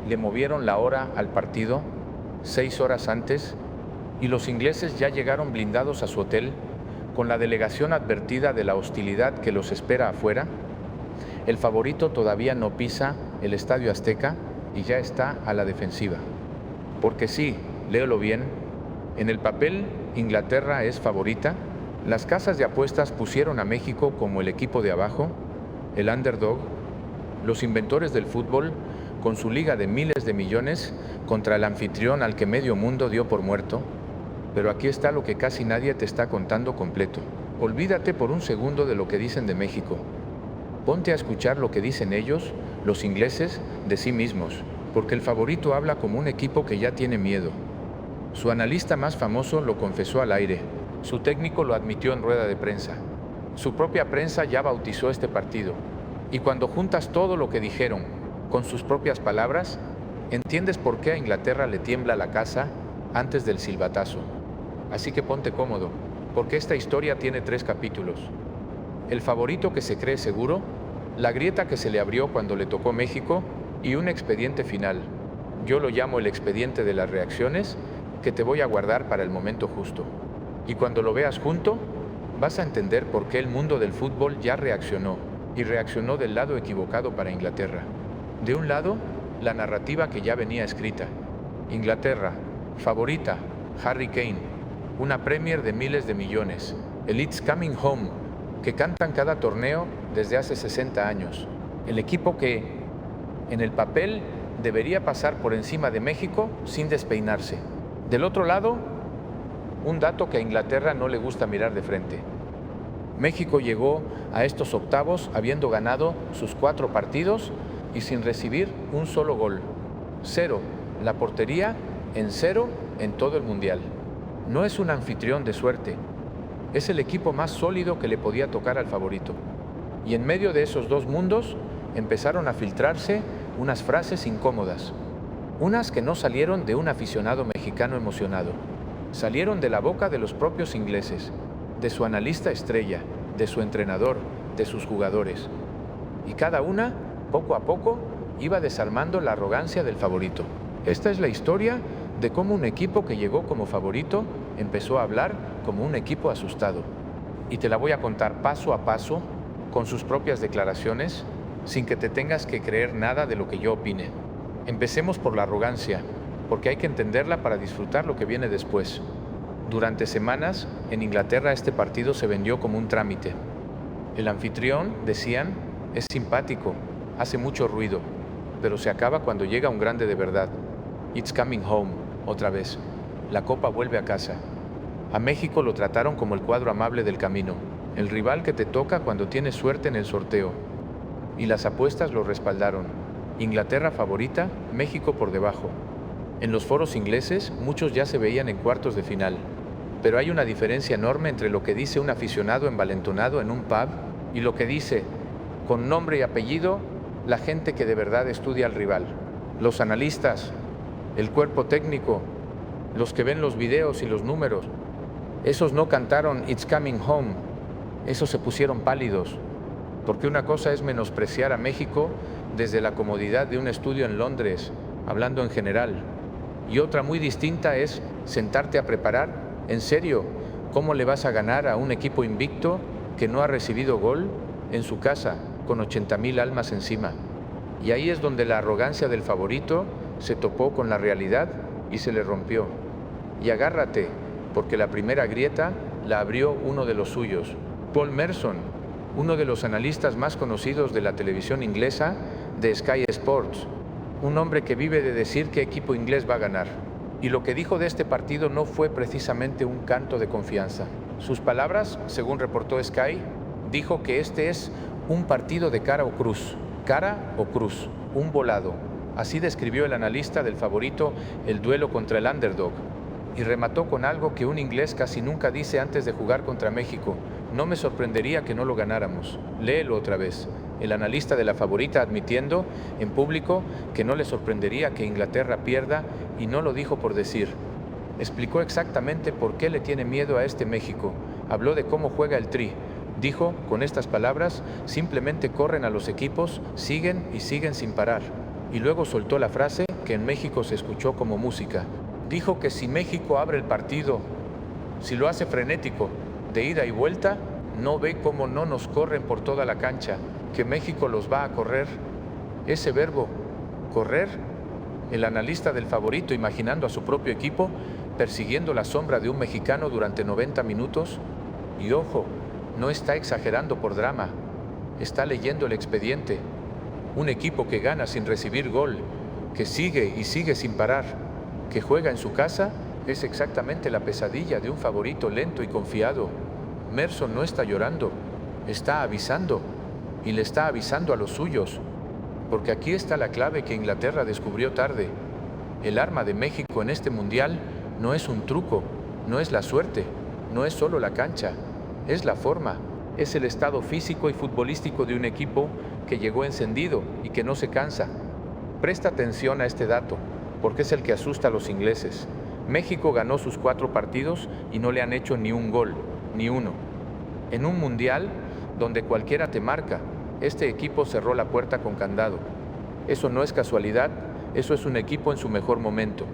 le movieron la hora al partido 6 horas antes y los ingleses ya llegaron blindados a su hotel con la delegación advertida de la hostilidad que los espera afuera. El favorito todavía no pisa el Estadio Azteca y ya está a la defensiva. Porque sí, léelo bien, en el papel Inglaterra es favorita. Las casas de apuestas pusieron a México como el equipo de abajo, el underdog, los inventores del fútbol con su liga de miles de millones contra el anfitrión al que medio mundo dio por muerto. Pero aquí está lo que casi nadie te está contando completo. Olvídate por un segundo de lo que dicen de México. Ponte a escuchar lo que dicen ellos, los ingleses, de sí mismos, porque el favorito habla como un equipo que ya tiene miedo. Su analista más famoso lo confesó al aire, su técnico lo admitió en rueda de prensa. Su propia prensa ya bautizó este partido. Y cuando juntas todo lo que dijeron con sus propias palabras, entiendes por qué a Inglaterra le tiembla la casa antes del silbatazo. Así que ponte cómodo, porque esta historia tiene 3 capítulos. El favorito que se cree seguro, la grieta que se le abrió cuando le tocó México y un expediente final. Yo lo llamo el expediente de las reacciones, que te voy a guardar para el momento justo. Y cuando lo veas junto, vas a entender por qué el mundo del fútbol ya reaccionó, y reaccionó del lado equivocado para Inglaterra. De un lado, la narrativa que ya venía escrita. Inglaterra, favorita, Harry Kane, una Premier de miles de millones, el It's Coming Home, que cantan cada torneo desde hace 60 años. El equipo que, en el papel, debería pasar por encima de México sin despeinarse. Del otro lado, un dato que a Inglaterra no le gusta mirar de frente. México llegó a estos octavos habiendo ganado sus 4 partidos y sin recibir un solo gol. 0, la portería en 0 en todo el Mundial. No es un anfitrión de suerte, es el equipo más sólido que le podía tocar al favorito. Y en medio de esos 2 mundos empezaron a filtrarse unas frases incómodas, unas que no salieron de un aficionado mexicano emocionado, salieron de la boca de los propios ingleses, de su analista estrella, de su entrenador, de sus jugadores. Y cada una, poco a poco, iba desarmando la arrogancia del favorito. Esta es la historia de cómo un equipo que llegó como favorito empezó a hablar como un equipo asustado. Y te la voy a contar paso a paso, con sus propias declaraciones, sin que te tengas que creer nada de lo que yo opine. Empecemos por la arrogancia, porque hay que entenderla para disfrutar lo que viene después. Durante semanas, en Inglaterra este partido se vendió como un trámite. El anfitrión, decían, es simpático, hace mucho ruido, pero se acaba cuando llega un grande de verdad. It's coming home, otra vez. La copa vuelve a casa. A México lo trataron como el cuadro amable del camino, el rival que te toca cuando tienes suerte en el sorteo. Y las apuestas lo respaldaron. Inglaterra favorita, México por debajo. En los foros ingleses, muchos ya se veían en cuartos de final. Pero hay una diferencia enorme entre lo que dice un aficionado envalentonado en un pub y lo que dice, con nombre y apellido, la gente que de verdad estudia al rival. Los analistas, el cuerpo técnico, los que ven los videos y los números. Esos no cantaron It's Coming Home, esos se pusieron pálidos. Porque una cosa es menospreciar a México desde la comodidad de un estudio en Londres, hablando en general. Y otra muy distinta es sentarte a preparar, en serio, cómo le vas a ganar a un equipo invicto que no ha recibido gol en su casa, con 80,000 almas encima. Y ahí es donde la arrogancia del favorito se topó con la realidad y se le rompió. Y agárrate, porque la primera grieta la abrió uno de los suyos, Paul Merson, uno de los analistas más conocidos de la televisión inglesa, de Sky Sports, un hombre que vive de decir qué equipo inglés va a ganar. Y lo que dijo de este partido no fue precisamente un canto de confianza. Sus palabras, según reportó Sky, dijo que este es un partido de cara o cruz, un volado. Así describió el analista del favorito el duelo contra el underdog. Y remató con algo que un inglés casi nunca dice antes de jugar contra México: no me sorprendería que no lo ganáramos. Léelo otra vez. El analista de la favorita admitiendo en público que no le sorprendería que Inglaterra pierda, y no lo dijo por decir. Explicó exactamente por qué le tiene miedo a este México. Habló de cómo juega el Tri. Dijo, con estas palabras, simplemente corren a los equipos, siguen y siguen sin parar. Y luego soltó la frase, que en México se escuchó como música. Dijo que si México abre el partido, si lo hace frenético, de ida y vuelta, no ve cómo no nos corren por toda la cancha, que México los va a correr. Ese verbo, correr, el analista del favorito imaginando a su propio equipo persiguiendo la sombra de un mexicano durante 90 minutos, y ojo, no está exagerando por drama, está leyendo el expediente. Un equipo que gana sin recibir gol, que sigue y sigue sin parar, que juega en su casa, es exactamente la pesadilla de un favorito lento y confiado. Merson no está llorando, está avisando, y le está avisando a los suyos, porque aquí está la clave que Inglaterra descubrió tarde. El arma de México en este mundial no es un truco, no es la suerte, no es solo la cancha, es la forma, es el estado físico y futbolístico de un equipo que llegó encendido y que no se cansa. Presta atención a este dato, porque es el que asusta a los ingleses. México ganó sus 4 partidos y no le han hecho ni un gol, ni uno. En un mundial donde cualquiera te marca, este equipo cerró la puerta con candado. Eso no es casualidad, eso es un equipo en su mejor momento.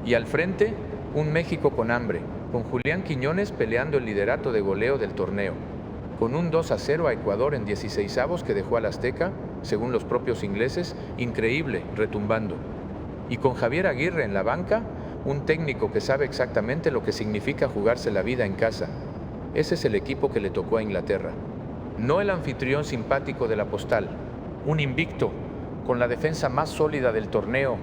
Y al frente, un México con hambre, con Julián Quiñones peleando el liderato de goleo del torneo, con un 2-0 a Ecuador en 16avos que dejó al Azteca, según los propios ingleses, increíble, retumbando. Y con Javier Aguirre en la banca, un técnico que sabe exactamente lo que significa jugarse la vida en casa. Ese es el equipo que le tocó a Inglaterra. No el anfitrión simpático de la postal, un invicto, con la defensa más sólida del torneo,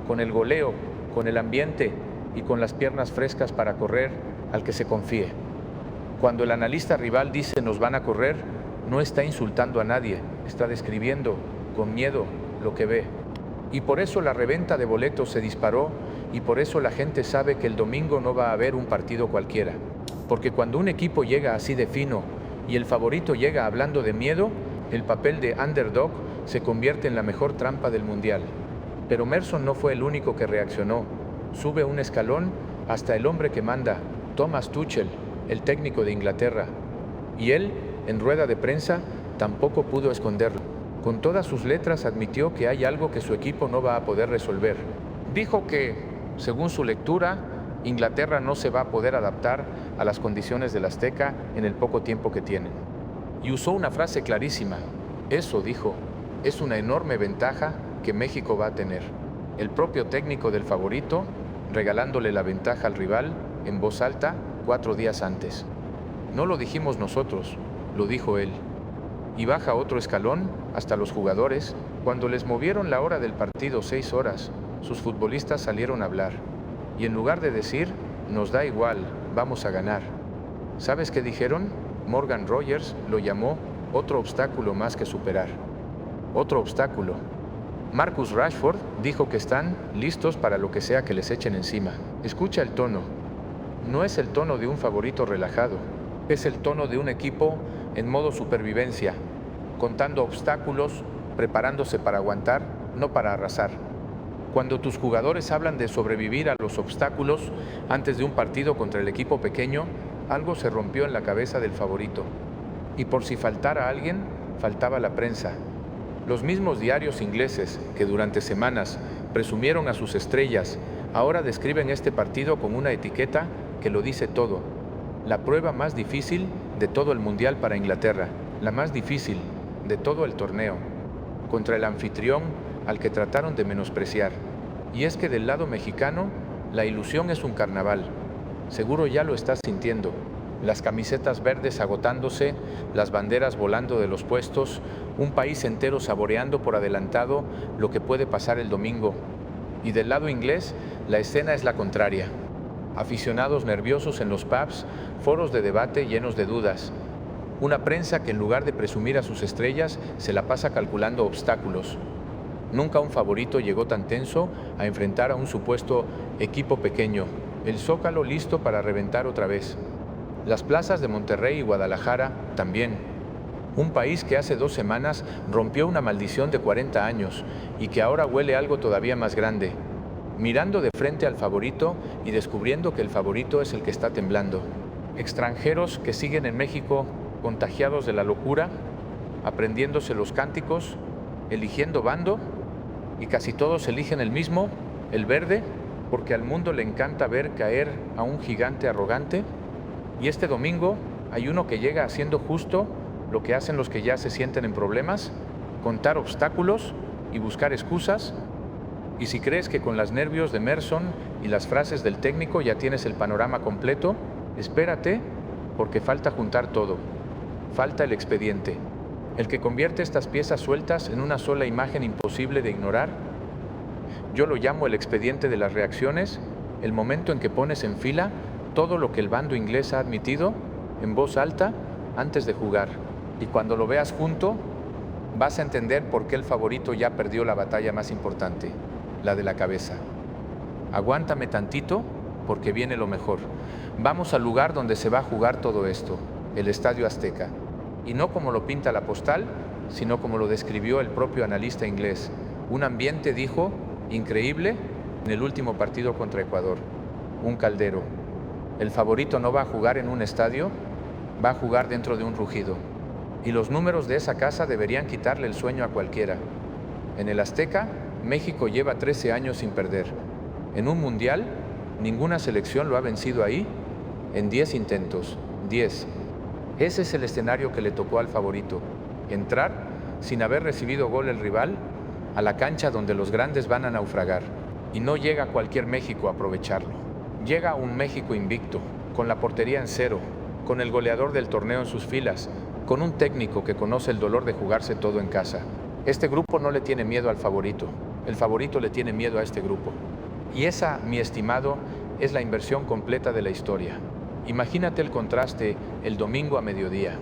con el goleo, con el ambiente y con las piernas frescas para correr, al que se confíe. Cuando el analista rival dice nos van a correr, no está insultando a nadie, está describiendo con miedo lo que ve. Y por eso la reventa de boletos se disparó, y por eso la gente sabe que el domingo no va a haber un partido cualquiera. Porque cuando un equipo llega así de fino y el favorito llega hablando de miedo, el papel de underdog se convierte en la mejor trampa del mundial. Pero Merson no fue el único que reaccionó. Sube un escalón hasta el hombre que manda, Thomas Tuchel, el técnico de Inglaterra. Y él, en rueda de prensa, tampoco pudo esconderlo. Con todas sus letras admitió que hay algo que su equipo no va a poder resolver. Dijo que, según su lectura, Inglaterra no se va a poder adaptar a las condiciones del Azteca en el poco tiempo que tienen. Y usó una frase clarísima. Eso, dijo, es una enorme ventaja que México va a tener. El propio técnico del favorito, regalándole la ventaja al rival en voz alta 4 días antes. No lo dijimos nosotros, lo dijo él. Y baja otro escalón hasta los jugadores. Cuando les movieron la hora del partido 6 horas, sus futbolistas salieron a hablar. Y en lugar de decir, nos da igual, vamos a ganar. ¿Sabes qué dijeron? Morgan Rogers lo llamó otro obstáculo más que superar. Otro obstáculo. Marcus Rashford dijo que están listos para lo que sea que les echen encima. Escucha el tono. No es el tono de un favorito relajado. Es el tono de un equipo en modo supervivencia, contando obstáculos, preparándose para aguantar, no para arrasar. Cuando tus jugadores hablan de sobrevivir a los obstáculos antes de un partido contra el equipo pequeño, algo se rompió en la cabeza del favorito. Y por si faltara alguien, faltaba la prensa. Los mismos diarios ingleses que durante semanas presumieron a sus estrellas, ahora describen este partido con una etiqueta que lo dice todo. La prueba más difícil de todo el mundial para Inglaterra, la más difícil de todo el torneo, contra el anfitrión al que trataron de menospreciar. Y es que del lado mexicano, la ilusión es un carnaval. Seguro ya lo estás sintiendo. Las camisetas verdes agotándose, las banderas volando de los puestos, un país entero saboreando por adelantado lo que puede pasar el domingo. Y del lado inglés, la escena es la contraria. Aficionados nerviosos en los pubs, foros de debate llenos de dudas. Una prensa que en lugar de presumir a sus estrellas, se la pasa calculando obstáculos. Nunca un favorito llegó tan tenso a enfrentar a un supuesto equipo pequeño. El Zócalo listo para reventar otra vez. Las plazas de Monterrey y Guadalajara también. Un país que hace 2 semanas rompió una maldición de 40 años y que ahora huele algo todavía más grande. Mirando de frente al favorito y descubriendo que el favorito es el que está temblando. Extranjeros que siguen en México contagiados de la locura, aprendiéndose los cánticos, eligiendo bando y casi todos eligen el mismo, el verde, porque al mundo le encanta ver caer a un gigante arrogante. Y este domingo hay uno que llega haciendo justo lo que hacen los que ya se sienten en problemas: contar obstáculos y buscar excusas. Y si crees que con los nervios de Emerson y las frases del técnico ya tienes el panorama completo, espérate, porque falta juntar todo. Falta el expediente, el que convierte estas piezas sueltas en una sola imagen imposible de ignorar. Yo lo llamo el expediente de las reacciones, el momento en que pones en fila todo lo que el bando inglés ha admitido en voz alta antes de jugar. Y cuando lo veas junto, vas a entender por qué el favorito ya perdió la batalla más importante, la de la cabeza. Aguántame tantito, porque viene lo mejor. Vamos al lugar donde se va a jugar todo esto, el Estadio Azteca. Y no como lo pinta la postal, sino como lo describió el propio analista inglés. Un ambiente, dijo, increíble en el último partido contra Ecuador. Un caldero. El favorito no va a jugar en un estadio, va a jugar dentro de un rugido. Y los números de esa casa deberían quitarle el sueño a cualquiera. En el Azteca, México lleva 13 años sin perder. En un mundial, ninguna selección lo ha vencido ahí en 10 intentos. 10. Ese es el escenario que le tocó al favorito. Entrar, sin haber recibido gol el rival, a la cancha donde los grandes van a naufragar. Y no llega cualquier México a aprovecharlo. Llega un México invicto, con la portería en cero, con el goleador del torneo en sus filas, con un técnico que conoce el dolor de jugarse todo en casa. Este grupo no le tiene miedo al favorito, el favorito le tiene miedo a este grupo. Y esa, mi estimado, es la inversión completa de la historia. Imagínate el contraste el domingo a mediodía.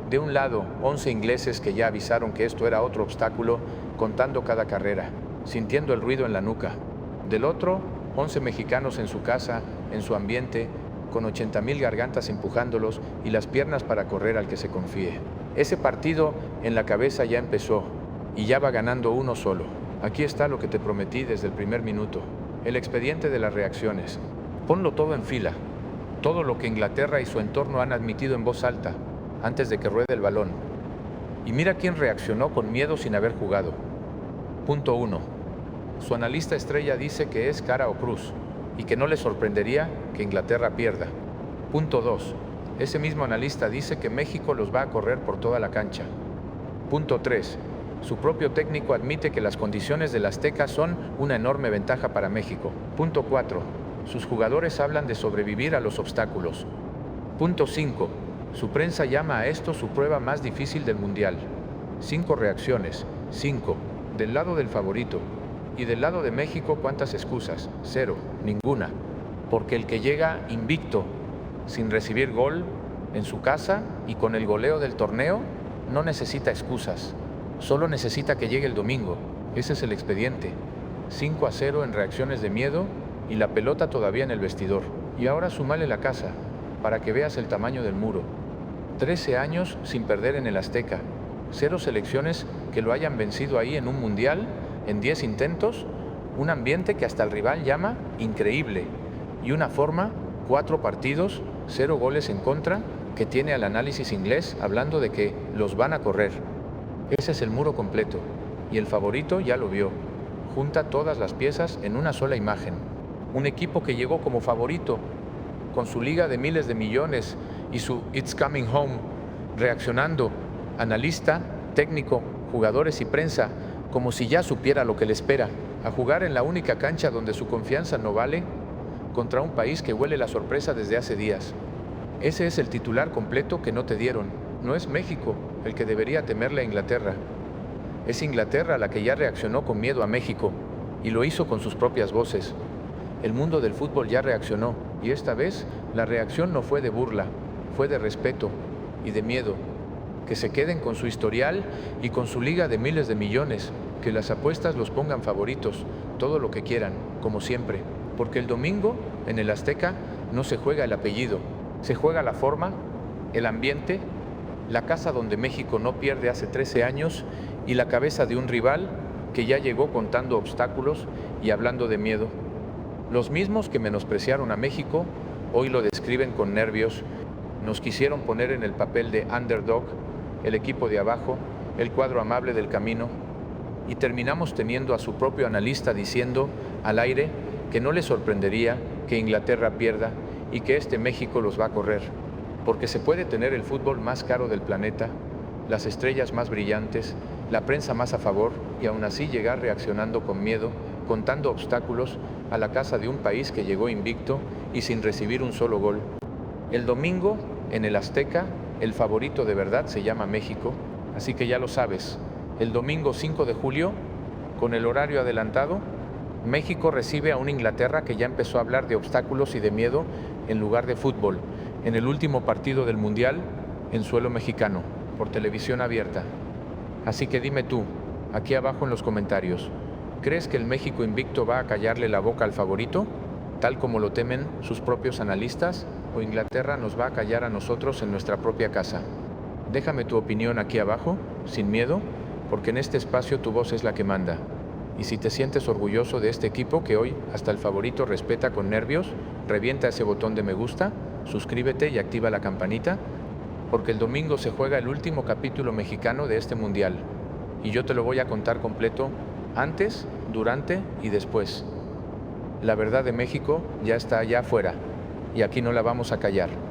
De un lado, 11 ingleses que ya avisaron que esto era otro obstáculo, contando cada carrera, sintiendo el ruido en la nuca. Del otro, 11 mexicanos en su casa, en su ambiente, con 80,000 gargantas empujándolos y las piernas para correr al que se confíe. Ese partido en la cabeza ya empezó y ya va ganando uno solo. Aquí está lo que te prometí desde el primer minuto, el expediente de las reacciones. Ponlo todo en fila, todo lo que Inglaterra y su entorno han admitido en voz alta, antes de que ruede el balón. Y mira quién reaccionó con miedo sin haber jugado. Punto 1. Su analista estrella dice que es cara o cruz y que no le sorprendería que Inglaterra pierda. Punto 2. Ese mismo analista dice que México los va a correr por toda la cancha. Punto 3. Su propio técnico admite que las condiciones del Azteca son una enorme ventaja para México. Punto 4. Sus jugadores hablan de sobrevivir a los obstáculos. Punto 5. Su prensa llama a esto su prueba más difícil del Mundial. 5 reacciones. 5. Del lado del favorito. Y del lado de México, ¿cuántas excusas? 0. Ninguna. Porque el que llega invicto, sin recibir gol, en su casa y con el goleo del torneo, no necesita excusas. Solo necesita que llegue el domingo. Ese es el expediente. 5-0 en reacciones de miedo y la pelota todavía en el vestidor. Y ahora súmale la casa, para que veas el tamaño del muro. 13 años sin perder en el Azteca. 0 selecciones que lo hayan vencido ahí en un mundial, en 10 intentos. Un ambiente que hasta el rival llama increíble. Y una forma, 4 partidos, 0 goles en contra, que tiene al análisis inglés hablando de que los van a correr. Ese es el muro completo. Y el favorito ya lo vio. Junta todas las piezas en una sola imagen. Un equipo que llegó como favorito, con su liga de miles de millones y su It's Coming Home, reaccionando, analista, técnico, jugadores y prensa, como si ya supiera lo que le espera, a jugar en la única cancha donde su confianza no vale, contra un país que huele la sorpresa desde hace días. Ese es el titular completo que no te dieron. No es México el que debería temerle a Inglaterra. Es Inglaterra la que ya reaccionó con miedo a México y lo hizo con sus propias voces. El mundo del fútbol ya reaccionó y esta vez la reacción no fue de burla, fue de respeto y de miedo. Que se queden con su historial y con su liga de miles de millones, que las apuestas los pongan favoritos, todo lo que quieran, como siempre. Porque el domingo, en el Azteca, no se juega el apellido, se juega la forma, el ambiente, la casa donde México no pierde hace 13 años y la cabeza de un rival que ya llegó contando obstáculos y hablando de miedo. Los mismos que menospreciaron a México hoy lo describen con nervios, nos quisieron poner en el papel de underdog, el equipo de abajo, el cuadro amable del camino. y terminamos teniendo a su propio analista diciendo al aire que no le sorprendería que Inglaterra pierda y que este México los va a correr, porque se puede tener el fútbol más caro del planeta, las estrellas más brillantes, la prensa más a favor y aún así llegar reaccionando con miedo, contando obstáculos a la casa de un país que llegó invicto y sin recibir un solo gol. El domingo, en el Azteca, el favorito de verdad se llama México, así que ya lo sabes, el domingo 5 de julio, con el horario adelantado, México recibe a una Inglaterra que ya empezó a hablar de obstáculos y de miedo en lugar de fútbol, en el último partido del Mundial en suelo mexicano, por televisión abierta. Así que dime tú, aquí abajo en los comentarios, ¿crees que el México invicto va a callarle la boca al favorito, tal como lo temen sus propios analistas, o Inglaterra nos va a callar a nosotros en nuestra propia casa? Déjame tu opinión aquí abajo, sin miedo, porque en este espacio tu voz es la que manda. Y si te sientes orgulloso de este equipo que hoy hasta el favorito respeta con nervios, revienta ese botón de me gusta, suscríbete y activa la campanita, porque el domingo se juega el último capítulo mexicano de este mundial. Y yo te lo voy a contar completo antes, durante y después. La verdad de México ya está allá afuera y aquí no la vamos a callar.